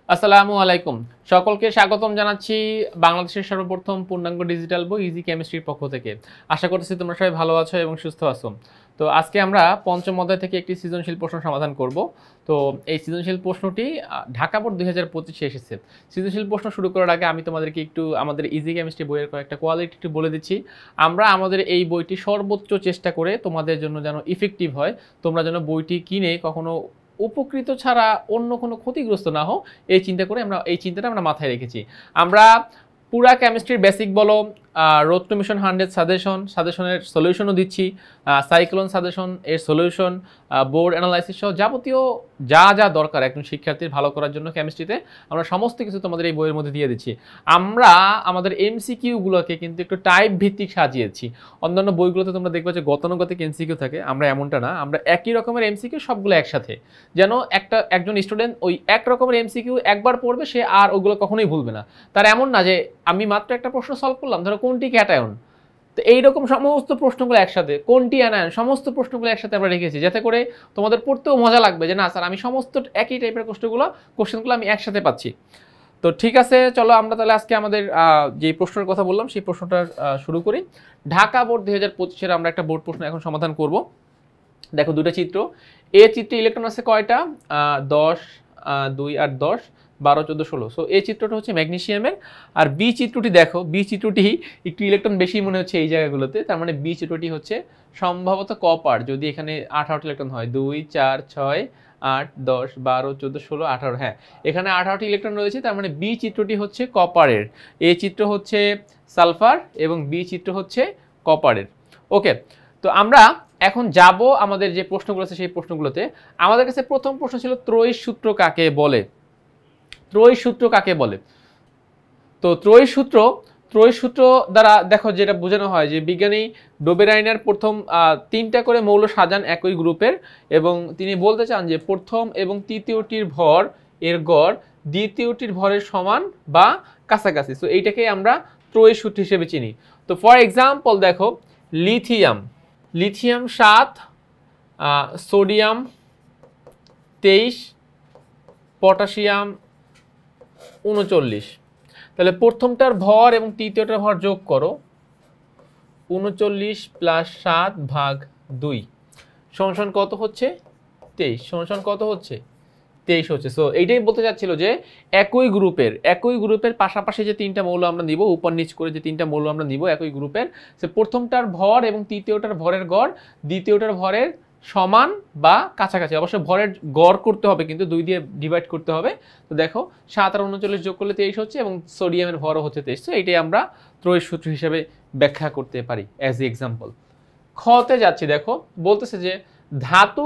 আসসালামু আলাইকুম। সকলকে স্বাগতম জানাচ্ছি বাংলাদেশের সর্বপ্রথম পূর্ণাঙ্গ ডিজিটাল বই ইজি কেমিস্ট্রির পক্ষ থেকে। আশা করতেছি তোমরা সবাই ভালো আছো এবং সুস্থ আছো। তো আজকে আমরা পঞ্চম অধ্যায় থেকে একটি সৃজনশীল প্রশ্ন সমাধান করব। তো এই সৃজনশীল প্রশ্নটি ঢাকা বোর্ড 2025-এ এসেছে। সৃজনশীল প্রশ্ন শুরু করার আগে আমি তোমাদেরকে একটু আমাদের ইজি কেমিস্ট্রি বইয়ের কয়েকটা কোয়ালিটি একটু বলে দিচ্ছি। আমরা আমাদের এই বইটি সর্বোচ্চ চেষ্টা করে তোমাদের জন্য যেন ইফেক্টিভ হয়, তোমরা যেন বইটি কিনে কখনো উপকৃত ছাড়া অন্য কোনো ক্ষতিগ্রস্ত না হও, এই চিন্তাটা আমরা মাথায় রেখেছি। আমরা পুরা কেমিস্ট্রির বেসিক বলো, রোড টু মিশন 100 সাজেশনের সলিউশনও দিচ্ছি, সাইক্লোন সাজেশন এর সলিউশন, বোর্ড অ্যানালাইসিস সহ যাবতীয় যা যা দরকার একজন শিক্ষার্থীর ভালো করার জন্য কেমিস্ট্রিতে আমরা সমস্ত কিছু তোমাদের এই বইয়ের মধ্যে দিয়ে দিচ্ছি। আমরা আমাদের এমসিকিউগুলোকে কিন্তু একটু টাইপ ভিত্তিক সাজিয়েছি। অন্যান্য বইগুলোতে তোমরা দেখবে যে গতানুগতিক এমসিকিউ থাকে, আমরা এমনটা না, আমরা একই রকমের এমসিকিউ সবগুলো একসাথে, যেন একজন স্টুডেন্ট ওই এক রকমের এমসিকিউ একবার পড়বে, সে আর ওগুলো কখনোই ভুলবে না। তার এমন না যে আমি মাত্র একটা প্রশ্ন সলভ করলাম, ধরো কোনটি ক্যাটায়ন, তো এইরকম সমস্ত প্রশ্নগুলো একসাথে, কোনটি অ্যানায়ন, সমস্ত প্রশ্নগুলো একসাথে আমরা রেখেছি, যাতে করে তোমাদের পড়তেও মজা লাগবে যে না স্যার আমি সমস্ত একই টাইপের কোশ্চেনগুলো আমি একসাথে পাচ্ছি। তো ঠিক আছে, চলো আমরা তাহলে আজকে আমাদের যে প্রশ্নের কথা বললাম সেই প্রশ্নটা শুরু করি। ঢাকা বোর্ড 2025-এর আমরা একটা বোর্ড প্রশ্ন এখন সমাধান করব। দেখো দুটো চিত্র, এ চিত্রে ইলেকট্রন আছে কয়টা, 10, 2 আর 10, 12, 14, 16। সো এই চিত্রটা হচ্ছে ম্যাগনেসিয়ামের। আর বি চিত্রটি দেখো, বি চিত্রটি একটু ইলেকট্রন বেশি মনে হচ্ছে এই জায়গাগুলোতে, তার মানে বি চিত্রটি হচ্ছে সম্ভবত কপার। যদি এখানে 18টি ইলেকট্রন হয়, 2, 4, 6, 8, 10, 12, 14, 16, 18, হ্যাঁ এখানে 18টি ইলেকট্রন রয়েছে, তার মানে বি চিত্রটি হচ্ছে কপারের। এ চিত্র হচ্ছে সালফার এবং বি চিত্র হচ্ছে কপারের। ওকে, তো আমরা এখন যাব আমাদের যে প্রশ্নগুলো আছে সেই প্রশ্নগুলোতে। আমাদের কাছে প্রথম প্রশ্ন ছিল ত্রয়ী সূত্র কাকে বলে। ত্রয়ী সূত্র কাকে বলে? তো ত্রয়ী সূত্র দ্বারা দেখো যেটা বোঝানো হয় যে বিজ্ঞানী ডোবেরাইনার প্রথম 3টা করে মৌল সাজান একই গ্রুপের, এবং তিনি বলতে চান যে প্রথম এবং তৃতীয়টির ভর এর গড় দ্বিতীয়টির ভরের সমান বা কাছাকাছি। সো এইটাকে আমরা ত্রয়ী সূত্র হিসেবে চিনি। তো ফর এক্সাম্পল দেখো, লিথিয়াম 7, সোডিয়াম 23, পটাশিয়াম 39। তাহলে প্রথমটার ভর এবং তৃতীয়টার ভর যোগ করো, 39 + 7/2 সমান কত হচ্ছে? 23। সমান কত হচ্ছে? 23 হচ্ছে। সো এইটাই বলতে চাচ্ছিল যে একই গ্রুপের পাশাপাশি যে 3টা মৌল আমরা নিব, উপর নিচ করে যে 3টা মৌল আমরা নিব একই গ্রুপের, সে প্রথমটার ভর এবং তৃতীয়টার ভরের গড় দ্বিতীয়টার ভরের সমান বা কাছাকাছি। অবশ্য ভরের গড় করতে হবে, কিন্তু 2 দিয়ে ডিভাইড করতে হবে। তো দেখো 7 আর 39 যোগ করলে 23 হচ্ছে, এবং সোডিয়ামের ভরও হচ্ছে 23। তো এইটাই আমরা ত্রয়ী সূত্র হিসেবে ব্যাখ্যা করতে পারি অ্যাজ এ এক্সাম্পল। খতে যাচ্ছি, দেখো বলতেছে যে ধাতু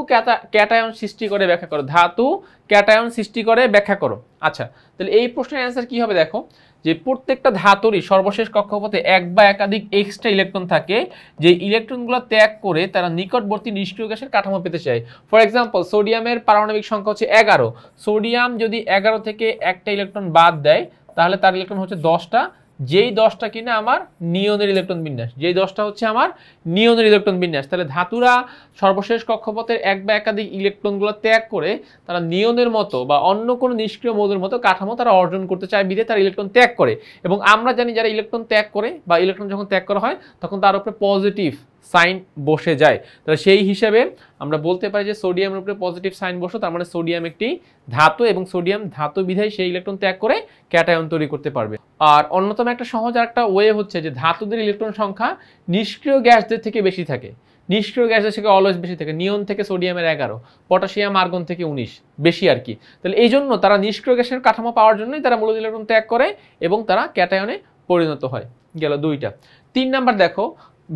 ক্যাটায়ন সৃষ্টি করে ব্যাখ্যা করো। ধাতু ক্যাটায়ন সৃষ্টি করে ব্যাখ্যা করো। আচ্ছা, তাহলে এই প্রশ্নের অ্যান্সার কি হবে? দেখো যে প্রত্যেকটা ধাতুরই সর্বশেষ কক্ষপথে এক বা একাধিক এক্সট্রা ইলেকট্রন থাকে, যে ইলেকট্রনগুলো ত্যাগ করে তারা নিকটবর্তী নিষ্ক্রিয় গ্যাসের কাঠামো পেতে চায়। ফর এক্সাম্পল, সোডিয়ামের পারমাণবিক সংখ্যা হচ্ছে 11। সোডিয়াম যদি 11 থেকে একটা ইলেকট্রন বাদ দেয়, তাহলে তার ইলেকট্রন হচ্ছে 10টা, যেই 10টা কিনা আমার নিয়নের ইলেকট্রন বিন্যাস, যেই 10টা হচ্ছে আমার নিয়নের ইলেকট্রন বিন্যাস। তাহলে ধাতুরা সর্বশেষ কক্ষপথের এক বা একাধিক ইলেকট্রনগুলো ত্যাগ করে তারা নিয়নের মতো বা অন্য কোনো নিষ্ক্রিয় মৌলের মতো কাঠামো তারা অর্জন করতে চায়, বিধে তারা ইলেকট্রন ত্যাগ করে। এবং আমরা জানি যারা ইলেকট্রন ত্যাগ করে বা ইলেকট্রন যখন ত্যাগ করা হয় তখন তার উপরে পজিটিভ সাইন বসে যায়। তাহলে সেই হিসাবে আমরা বলতে পারি যে সোডিয়ামের উপরে পজিটিভ সাইন বসে, তার মানে সোডিয়াম একটি ধাতু, এবং সোডিয়াম ধাতু বিধায় সেই ইলেকট্রন ত্যাগ করে ক্যাটায়ন তৈরি করতে পারবে। আর অন্যতম একটা সহজ একটা ওয়ে হচ্ছে যে ধাতুদের ইলেকট্রন সংখ্যা নিষ্ক্রিয় গ্যাসদের থেকে বেশি থাকে। নিষ্ক্রিয় গ্যাসের থেকে অলওয়েজ বেশি থাকে। নিয়ন থেকে সোডিয়ামের 11, পটাশিয়াম আর্গন থেকে 19 বেশি আর কি। তাহলে এই জন্য তারা নিষ্ক্রিয় গ্যাসের কাঠামো পাওয়ার জন্যই তারা মূল ইলেকট্রন ত্যাগ করে এবং তারা ক্যাটায়নে পরিণত হয়। গেল 2টা। 3 নাম্বার দেখো,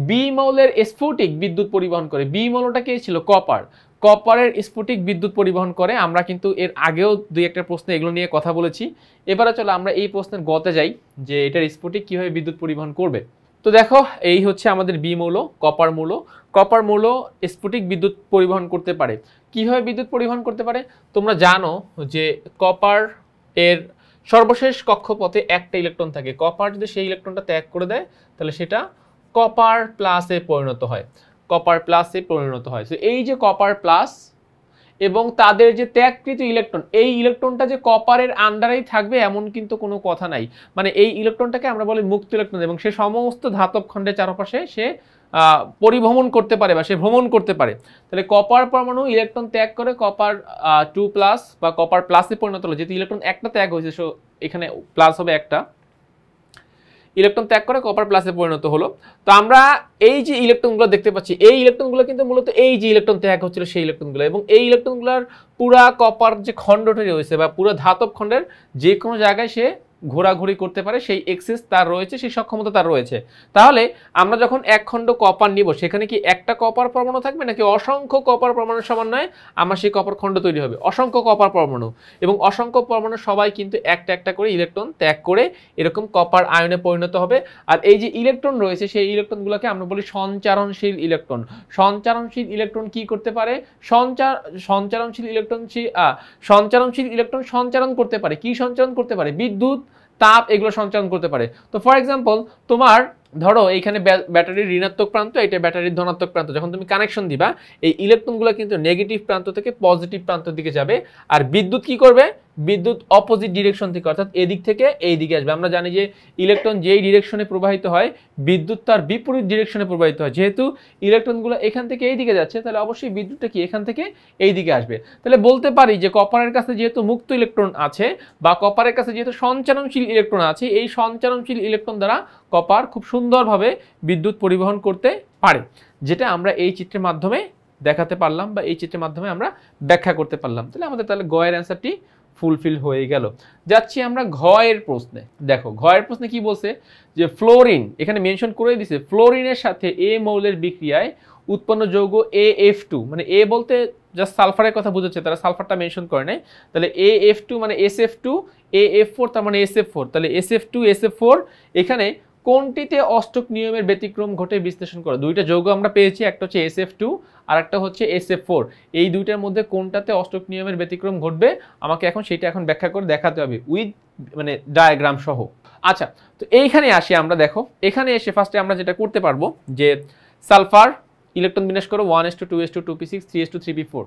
বি মৌলের স্ফটিক বিদ্যুৎ পরিবহন করে। বি মৌলটা কে ছিল? কপার। কপারের স্ফটিক বিদ্যুৎ পরিবহন করে। আমরা কিন্তু এর আগেও 2-একটা প্রশ্নে এগুলো নিয়ে কথা বলেছি। এবারে চলো আমরা এই প্রশ্নের গতে যাই যে এটার স্ফটিক কিভাবে বিদ্যুৎ পরিবহন করবে। তো দেখো এই হচ্ছে আমাদের বি মৌল, কপার মৌল। কপার মৌল স্ফটিক বিদ্যুৎ পরিবহন করতে পারে। কিভাবে বিদ্যুৎ পরিবহন করতে পারে? তোমরা জানো যে কপার এর সর্বশেষ কক্ষপথে একটা ইলেকট্রন থাকে। কপার যদি সেই ইলেকট্রনটা ত্যাগ করে দেয় তাহলে সেটা কপার প্লাসে পরিণত হয়। কপার প্লাসে পরিণত হয়। তো এই যে কপার প্লাস, এবং তাদের যে ত্যাগকৃত ইলেকট্রন, এই ইলেকট্রনটা যে কপারের আন্ডারেই থাকবে এমন কিন্তু কোনো কথা নাই। মানে এই ইলেকট্রনটাকে আমরা বলি মুক্ত ইলেকট্রন, এবং সে সমস্ত ধাতব খণ্ডের চারপাশে সে পরিভ্রমণ করতে পারে বা সে ভ্রমণ করতে পারে। তাহলে কপার পরমাণু ইলেকট্রন ত্যাগ করে কপার 2+ বা কপার প্লাসে পরিণত হলো, যেহেতু ইলেকট্রন একটা ত্যাগ হয়েছে, সো এখানে প্লাস হবে একটা, ইলেকট্রন ত্যাগ করে কপার প্লাসে পরিণত হলো। তো আমরা এই যে ইলেকট্রনগুলো দেখতে পাচ্ছি, এই ইলেকট্রনগুলো কিন্তু মূলত এই যে ইলেকট্রন ত্যাগ হচ্ছিল সেই ইলেকট্রনগুলো, এবং এই ইলেকট্রনগুলোর পুরা কপার যে খণ্ডটি রয়েছে বা পুরো ধাতব খণ্ডের যে কোনো জায়গায় সে ঘোরাঘুরি করতে পারে, সেই এক্সেস তার রয়েছে, সেই সক্ষমতা তার রয়েছে। তাহলে আমরা যখন এক খণ্ড কপার নিব, সেখানে কি একটা কপার পরমাণু থাকবে নাকি অসংখ্য কপার পরমাণুর সমন্বয়ে আমার সেই কপার খণ্ড তৈরি হবে? অসংখ্য কপার পরমাণু, এবং অসংখ্য পরমাণু সবাই কিন্তু একটা একটা করে ইলেকট্রন ত্যাগ করে এরকম কপার আয়নে পরিণত হবে। আর এই যে ইলেকট্রন রয়েছে সেই ইলেকট্রনগুলোকে আমরা বলি সঞ্চারণশীল ইলেকট্রন। সঞ্চারণশীল ইলেকট্রন কি করতে পারে? সঞ্চারণশীল ইলেকট্রন সঞ্চারণ করতে পারে। কি সঞ্চারণ করতে পারে? বিদ্যুৎ, তাপ, এগুলো সঞ্চালন করতে পারে। তো ফর এক্সাম্পল, তোমার ধরো এইখানে ব্যাটারির ঋণাত্মক প্রান্ত, এটা ব্যাটারির ধনাত্মক প্রান্ত, যখন তুমি কানেকশন দিবা এই ইলেকট্রনগুলো কিন্তু নেগেটিভ প্রান্ত থেকে পজিটিভ প্রান্তের দিকে যাবে। আর বিদ্যুৎ কি করবে? বিদ্যুৎ অপোজিট ডিরেকশন থেকে, অর্থাৎ এদিক থেকে এই দিকে আসবে। আমরা জানি যে ইলেকট্রন যেই ডিরেকশনে প্রবাহিত হয়, বিদ্যুৎ তার বিপরীত ডিরেকশনে প্রবাহিত হয়। যেহেতু ইলেকট্রনগুলো এখান থেকে এই দিকে যাচ্ছে, তাহলে অবশ্যই বিদ্যুৎটা কি এখান থেকে এই দিকে আসবে। তাহলে বলতে পারি যে কপারের কাছে যেহেতু মুক্ত ইলেকট্রন আছে বা কপারের কাছে যেহেতু সঞ্চারণশীল ইলেকট্রন আছে, এই সঞ্চারণশীল ইলেকট্রন দ্বারা কপার খুব সুন্দরভাবে বিদ্যুৎ পরিবহন করতে পারে, যেটা আমরা এই চিত্রের মাধ্যমে দেখাতে পারলাম বা এই চিত্রের মাধ্যমে আমরা ব্যাখ্যা করতে পারলাম। তাহলে গয়ের অ্যান্সারটি ফুলফিল হয়ে গেল। যাচ্ছি আমরা ঘয়ের প্রশ্নে। দেখো ঘয়ের প্রশ্নে কি বলছে, যে ফ্লোরিন, এখানে মেনশন করে দিছে, ফ্লোরিনের সাথে এ মৌলের বিক্রিয়ায় উৎপন্ন যৌগ AF2, মানে এ বলতে জাস্ট সালফারের কথা বোঝাচ্ছে, তারা সালফারটা মেনশন করে নাই। তাহলে AF2 মানে SF2, AF4 তার মানে SF4, তাহলে SF2 SF4 এখানে কোনটিতে অষ্টক নিয়মের ব্যতিক্রম ঘটে বিশ্লেষণ করো। দুইটা যৌগ আমরা পেয়েছি, একটা হচ্ছে SF2 আর একটা হচ্ছে SF4। এই দুইটার মধ্যে কোনটাতে অষ্টক নিয়মের ব্যতিক্রম ঘটবে আমাকে এখন সেটা ব্যাখ্যা করে দেখাতে হবে উইথ মানে ডায়াগ্রাম সহ। আচ্ছা, তো এইখানে আসি আমরা। দেখো এখানে এসে ফার্স্টে আমরা যেটা করতে পারবো যে সালফার ইলেকট্রন বিন্যাস করো 1s2 2s2 2p6 3s2 3p4।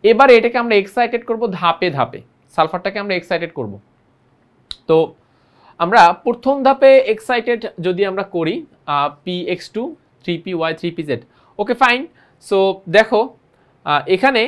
এবার এটাকে আমরা এক্সাইটেড করব ধাপে ধাপে, সালফারটাকে আমরা এক্সাইটেড করব। তো আমরা প্রথম ধাপে এক্সাইটেড যদি আমরা করি px2 3py 3pz, okay fine. So দেখো এখানে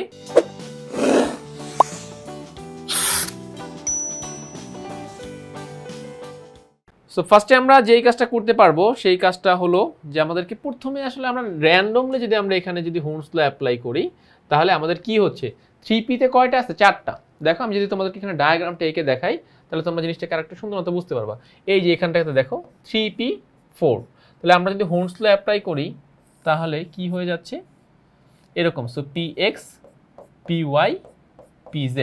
সো ফার্স্টে আমরা যেই কাজটা করতে পারবো সেই কাজটা হলো যে আমাদেরকে প্রথমে আসলে আমরা র্যান্ডমলি যদি আমরা এখানে যদি হোমস ল অ্যাপ্লাই করি, তাহলে আমাদের কি হচ্ছে, 3p-তে কয়টা আছে? 4টা। দেখো আমি যদি তোমাদেরকে এখানে ডায়াগ্রামটা এঁকে দেখাই, তাহলে তোমরা জিনিসটাকে আরেকটু সুন্দর মতো বুঝতে পারবা। এই যে এখানটাতে দেখো 3p4, তাহলে আমরা যদি হোমস ল অ্যাপ্লাই করি তাহলে কি হয়ে যাচ্ছে এরকম। সো px py pz,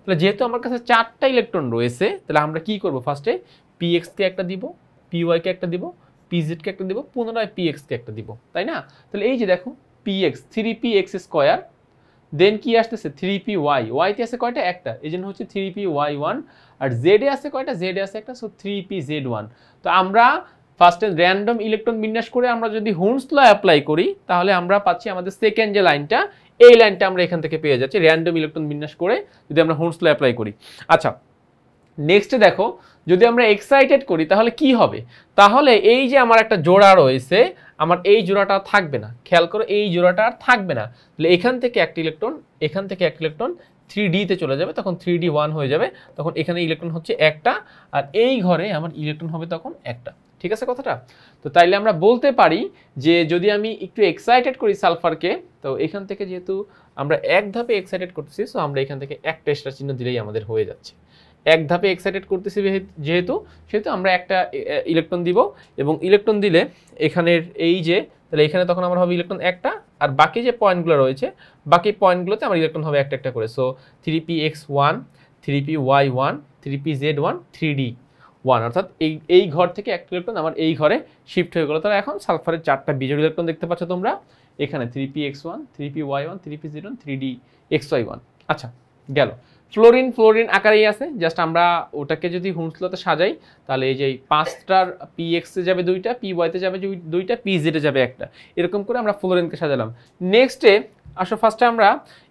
তাহলে যেহেতু আমার কাছে 4টা ইলেকট্রন রয়েছে, তাহলে আমরা কি করব, ফার্স্টে px কে একটা দিব, py কে একটা দিব, pz কে একটা দিব, পুনরায় px কে একটা দিব, তাই না? তাহলে এই যে দেখো px 3px², দেন কি আসতেছে 3py, y তে আছে কয়টা? একটা, এজন্য হচ্ছে 3py1, আর z এ আছে কয়টা? z এ আছে একটা, সো 3pz1। তো আমরা ফার্স্টে র্যান্ডম ইলেকট্রন বিন্যাস করে আমরা যদি হোমস ল অ্যাপ্লাই করি, তাহলে আমরা পাচ্ছি আমাদের সেকেন্ড যে লাইনটা, এই লাইনটা আমরা এখান থেকে পেয়ে যাচ্ছি র্যান্ডম ইলেকট্রন বিন্যাস করে যদি আমরা হোমস ল অ্যাপ্লাই করি। আচ্ছা, নেক্সটে দেখো যদি আমরা এক্সাইটেড করি তাহলে কি হবে, তাহলে এই যে আমার একটা জোড়া রয়েছে, আমার এই জোড়াটা থাকবে না। খেয়াল করো, এই জোড়াটা আর থাকবে না। তাহলে এখান থেকে একটা ইলেকট্রন, এখান থেকে একটা ইলেকট্রন 3d-তে চলে যাবে, তখন 3d1 হয়ে যাবে, তখন এখানে ইলেকট্রন হচ্ছে একটা, আর এই ঘরে আমার ইলেকট্রন হবে তখন একটা। ঠিক আছে কথাটা? তো তাইলে আমরা বলতে পারি যে যদি আমি একটু এক্সাইটেড করি সালফারকে, তো এখান থেকে যেহেতু আমরা এক ধাপে এক্সাইটেড করতেছি, সো আমরা এখান থেকে একটা স্টার চিহ্ন দিলেই আমাদের হয়ে যাচ্ছে। এক ধাপে এক্সাইটেড করতেছি যেহেতু সেহেতু আমরা একটা ইলেকট্রন দিব, এবং ইলেকট্রন দিলে এখানের এই যে, তাহলে এখানে তখন আমার হবে ইলেকট্রন একটা, আর বাকি যে পয়েন্টগুলো রয়েছে বাকি পয়েন্টগুলোতে আমার ইলেকট্রন হবে একটা একটা করে। So 3px1 3py1 3pz1 3d1, অর্থাৎ এই ঘর থেকে একটা ইলেকট্রন আমার এই ঘরে শিফট হয়ে গেল। তাহলে এখন সালফারের 4টা বিজোড় ইলেকট্রন দেখতে পাচ্ছ তোমরা এখানে, 3px1 3py1 3pz1 3dxy1। আচ্ছা গেল। ফ্লোরিন আকারেই আছে, জাস্ট আমরা ওটাকে যদি হোমস লতে সাজাই, তাহলে এই যে 5টার px এ যাবে 2টা, py তে যাবে 2টা, pz এ যাবে একটা, এরকম করে আমরা ফ্লোরিনকে সাজালাম। নেক্সটে আসো ফার্স্টে আমরা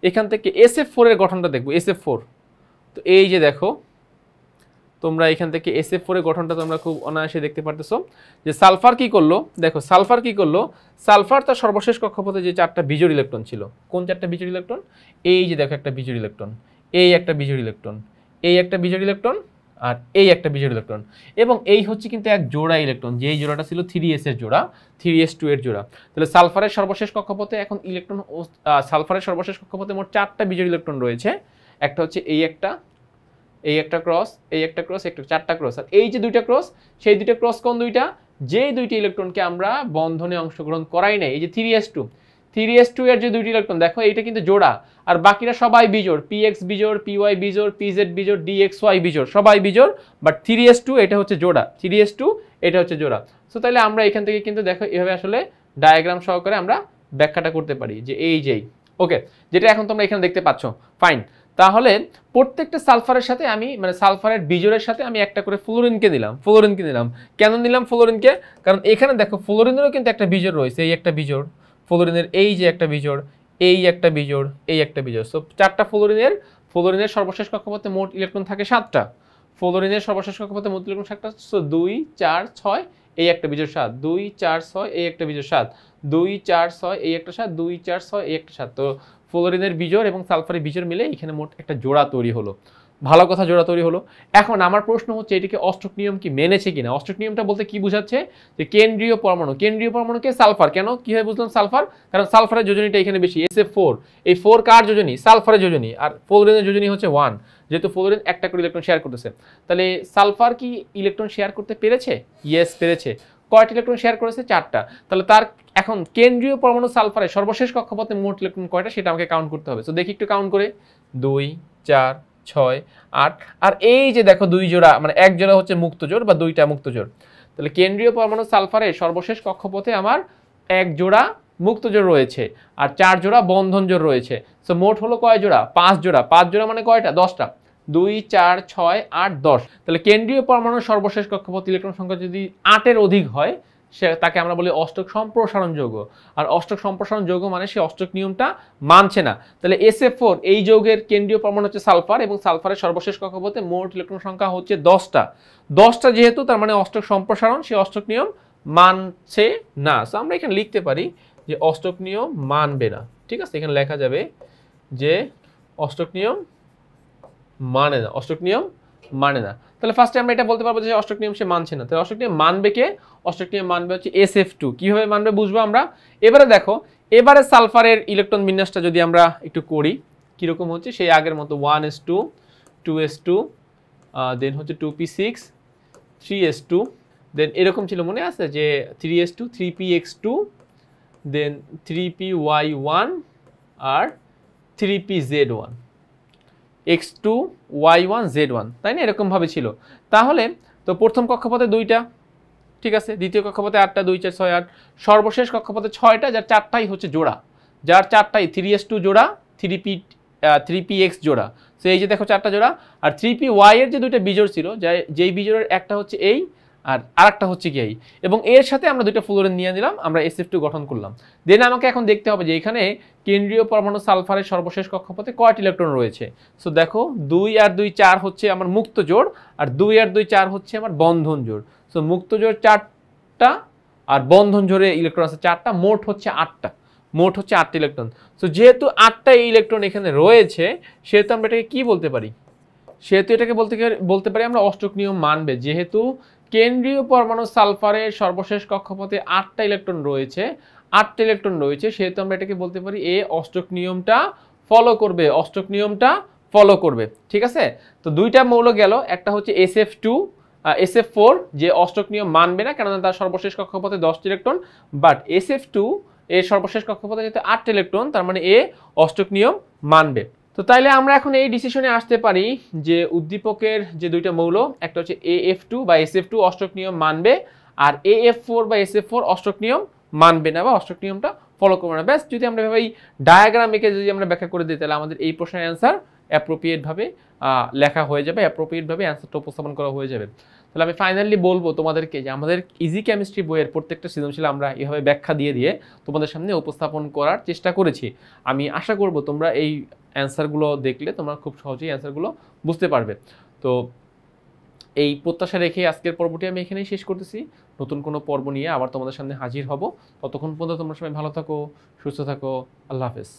এখান থেকে SF4 এর গঠনটা দেখব। SF4, তো এই যে দেখো তোমরা এখান থেকে SF4 এর গঠনটা তোমরা খুব অনায়াসে দেখতে পারতেছো যে সালফার কি করলো। দেখো সালফার কি করলো, সালফার তার সর্বশেষ কক্ষপথে যে 4টা বিজোড় ইলেকট্রন ছিল, কোন 4টা বিজোড় ইলেকট্রন, এই যে দেখো একটা বিজোড় ইলেকট্রন, এই একটা বিজোড় ইলেকট্রন, এই একটা বিজোড় ইলেকট্রন, আর এই একটা বিজোড় ইলেকট্রন, এবং এই হচ্ছে কিন্তু এক জোড়া ইলেকট্রন, যেই জোড়াটা ছিল 3s এর জোড়া, 3s2 এর জোড়া। তাহলে সালফারের সর্বশেষ কক্ষপথে এখন ইলেকট্রন, সালফারের সর্বশেষ কক্ষপথে মোট 4টা বিজোড় ইলেকট্রন রয়েছে। একটা হচ্ছে এই একটা ক্রস, এই একটা ক্রস, একটা 4টা ক্রস, আর এই যে 2টা ক্রস, সেই 2টা ক্রস কোন 2টা, যে 2টি ইলেকট্রনকে আমরা বন্ধনে অংশগ্রহণ করাই নাই, এই যে 3s2 এর যে 2টি ইলেকট্রন দেখো এইটা কিন্তু জোড়া, আর বাকিরা সবাই বিজোড়, px বিজোড়, py বিজোড়, pz বিজোড়, dxy বিজোড়, সবাই বিজোড়, বাট 3s2 এটা হচ্ছে জোড়া, 3s2 এটা হচ্ছে জোড়া। সো তাহলে আমরা এখান থেকে কিন্তু দেখো এভাবে আসলে ডায়াগ্রাম সহকারে আমরা ব্যাখ্যাটা করতে পারি যে এই যেই, ওকে, যেটা এখন তোমরা এখানে দেখতে পাচ্ছ, ফাইন। তাহলে প্রত্যেকটা সালফারের সাথে আমি মানে সালফারের বিজোড়ের সাথে আমি একটা করে ফ্লোরিনকে দিলাম। কেন দিলাম ফ্লোরিনকে, কারণ এখানে দেখো ফ্লোরিনেরও কিন্তু একটা বিজোড় রয়েছে, এই একটা বিজোড় ফ্লোরিনের, এই যে একটা বিজোড়, এই একটা বিজোড়, এই একটা বিজোড়। সো 4টা ফ্লোরিনের সর্বশেষ কক্ষপথে মোট ইলেকট্রন থাকে 7টা, ফ্লোরিনের সর্বশেষ কক্ষপথে মোট ইলেকট্রন 7টা। সো 2 4 6 এই একটা বিজোড় 7, 2 4 6 এই একটা বিজোড় 7, 2 4 6 এই একটা 7, 2 4 6 এই একটা 7। তো ফ্লোরিনের বিজোড় এবং সালফারের বিজোড় মিলে এখানে মোট একটা জোড়া তৈরি হলো। ভালো কথা, জোড়া তৈরি হলো। এখন আমার প্রশ্ন হচ্ছে এটিকে অষ্টক নিয়ম কি মেনেছে কিনা। অষ্টক নিয়মটা বলতে কি বোঝাচ্ছে, যে কেন্দ্রীয় পরমাণুকে সালফার, কেন কিভাবে বুঝলাম সালফার, কারণ সালফারের যোজনীটা এখানে বেশি, SF4, এই 4 কার যোজনী, সালফারের যোজনী, আর ফ্লোরিনের যোজনী হচ্ছে 1, যেহেতু ফ্লোরিন একটা করে ইলেকট্রন শেয়ার করতেছে। তাহলে সালফার কি ইলেকট্রন শেয়ার করতে পেরেছে, ইয়েস পেরেছে। কয়টা ইলেকট্রন শেয়ার করেছে, 4টা। তাহলে তার এখন কেন্দ্রীয় পরমাণু সালফারের সর্বশেষ কক্ষপথে মোট ইলেকট্রন কয়টা সেটা আমাকে কাউন্ট করতে হবে। তো দেখি একটু কাউন্ট করে, 2 4 6 8, আর এই যে দেখো 2 জোড়া, মানে এক জোড়া হচ্ছে মুক্ত জোড় বা 2টা মুক্ত জোড়। তাহলে কেন্দ্রীয় পরমাণু সালফারের সর্বশেষ কক্ষপথে আমার এক জোড়া মুক্ত জোড় রয়েছে আর 4 জোড়া বন্ধন জোড় রয়েছে। সো মোট হলো কয় জোড়া, 5 জোড়া। 5 জোড়া মানে কয়টা, 10টা, 2 4 6 8 10। তাহলে কেন্দ্রীয় পরমাণুর সর্বশেষ কক্ষপথে ইলেকট্রন সংখ্যা যদি 8-এর অধিক হয়, সে তাকে আমরা বলি অষ্টক সম্প্রসারণ যৌগ। আর অষ্টক সম্প্রসারণ যৌগ মানে সে অষ্টক নিয়মটা মানছে না। তাহলে SF4 এই যৌগের কেন্দ্রীয় পরমাণু হচ্ছে সালফার, এবং সালফারের সর্বশেষ কক্ষপথে মোট ইলেকট্রন সংখ্যা হচ্ছে 10টা যেহেতু, তার মানে অষ্টক সম্প্রসারণ, সে অষ্টক নিয়ম মানছে না। সো আমরা এখানে লিখতে পারি যে অষ্টক নিয়ম মানবে না। ঠিক আছে, এখানে লেখা যাবে যে অষ্টক নিয়ম মানে না, অষ্টক নিয়ম মানে না। তাহলে ফার্স্টে আমরা এটা বলতে পারবো যে অষ্টক নিয়ম সে মানছে না। তাহলে অষ্টক নিয়ম মানবে কে, অষ্টক নিয়ম মানবে হচ্ছে SF2। কিভাবে মানবে বুঝবো আমরা। এবারে দেখো, এবারে সালফারের ইলেকট্রন বিন্যাসটা যদি আমরা একটু করি, কিরকম হচ্ছে সেই আগের মতো, 1s2 2s2, দেন হচ্ছে 2p6 3s2, দেন এরকম ছিল মনে আছে যে 3s2 3px2, দেন 3py1 আর 3pz1, x2 y1 z1, তাই না, এরকম ভাবে ছিল। তাহলে তো প্রথম কক্ষপথে 2টা, ঠিক আছে, দ্বিতীয় কক্ষপথে 8টা, 2 4 6 8, সর্বশেষ কক্ষপথে 6টা, যার 4টাই হচ্ছে জোড়া, যার 4টাই 3s2 জোড়া, 3px জোড়া। সো এই যে দেখো 4টা জোড়া, আর 3py এর যে 2টা বিজোড় ছিল, যেই বিজোড়ের একটা হচ্ছে এই আর আরেকটা হচ্ছে কি এই, এবং এর সাথে আমরা 2টা ফ্লোরিন নিয়ে নিলাম, আমরা SF2 গঠন করলাম। দেন আমাকে এখন দেখতে হবে যে এখানে কেন্দ্রীয় পরমাণু সালফারের সর্বশেষ কক্ষপথে কয়টি ইলেকট্রন রয়েছে। সো দেখো 2 আর 2 4 হচ্ছে আমার মুক্ত জোড়, আর 2 আর 2 4 হচ্ছে আমার বন্ধন জোড়। সো মুক্ত জোড় 4টা আর বন্ধন জোড়ে ইলেকট্রন আছে 4টা, মোট হচ্ছে 8টা, মোট হচ্ছে 8টা ইলেকট্রন। সো যেহেতু 8টা ইলেকট্রন এখানে রয়েছে, সেহেতু আমরা এটাকে কি বলতে পারি, সেহেতু এটাকে বলতে পারি আমরা অষ্টক নিয়ম মানবে। যেহেতু কেন্দ্রীয় পরমাণু সালফারের সর্বশেষ কক্ষপথে 8টা ইলেকট্রন রয়েছে, সেহেতু আমরা এটাকে বলতে পারি এ অষ্টক নিয়মটা ফলো করবে, অষ্টক নিয়মটা ফলো করবে। ঠিক আছে, তো 2টা মৌল গেল, একটা হচ্ছে SF4 যে অষ্টক নিয়ম মানবে না, কেননা তার সর্বশেষ কক্ষপথে 10টি ইলেকট্রন, বাট SF2 এর সর্বশেষ কক্ষপথে যেহেতু 8টা ইলেকট্রন, তার মানে এ অষ্টক নিয়ম মানবে। তো তাইলে আমরা এখন এই ডিসিশনে আসতে পারি যে উদ্দীপকের যে 2টা মৌল, একটা হচ্ছে AF2 বা SF2 অষ্টক নিয়ম মানবে, আর AF4 বা SF4 অষ্টক নিয়ম মানবে না বা অষ্টক নিয়মটা ফলো করবে না। ব্যাস, যদি আমরা এভাবে ডায়াগ্রাম এঁকে যদি আমরা ব্যাখ্যা করে দিই, তাহলে আমাদের এই প্রশ্নের অ্যান্সার অ্যাপ্রোপ্রিয়েটভাবে লেখা হয়ে যাবে, অ্যাপ্রোপ্রিয়েটভাবে অ্যান্সারটা উপস্থাপন করা হয়ে যাবে। তাহলে আমি ফাইনালি বলবো তোমাদেরকে যে আমাদের ইজি কেমিস্ট্রি বইয়ের প্রত্যেকটা সৃজনশীল আমরা এভাবে ব্যাখ্যা দিয়ে দিয়ে তোমাদের সামনে উপস্থাপন করার চেষ্টা করেছি। আমি আশা করব তোমরা এই অ্যান্সারগুলো দেখলে তোমরা খুব সহজেই অ্যান্সারগুলো বুঝতে পারবে। তো এই প্রত্যাশা রেখে আজকের পর্বটি আমি এখানেই শেষ করতেছি। নতুন কোনো পর্ব নিয়ে আবার তোমাদের সামনে হাজির হব। ততক্ষণ পর্যন্ত তোমরা সবাই ভালো থাকো, সুস্থ থাকো। আল্লাহ হাফেজ।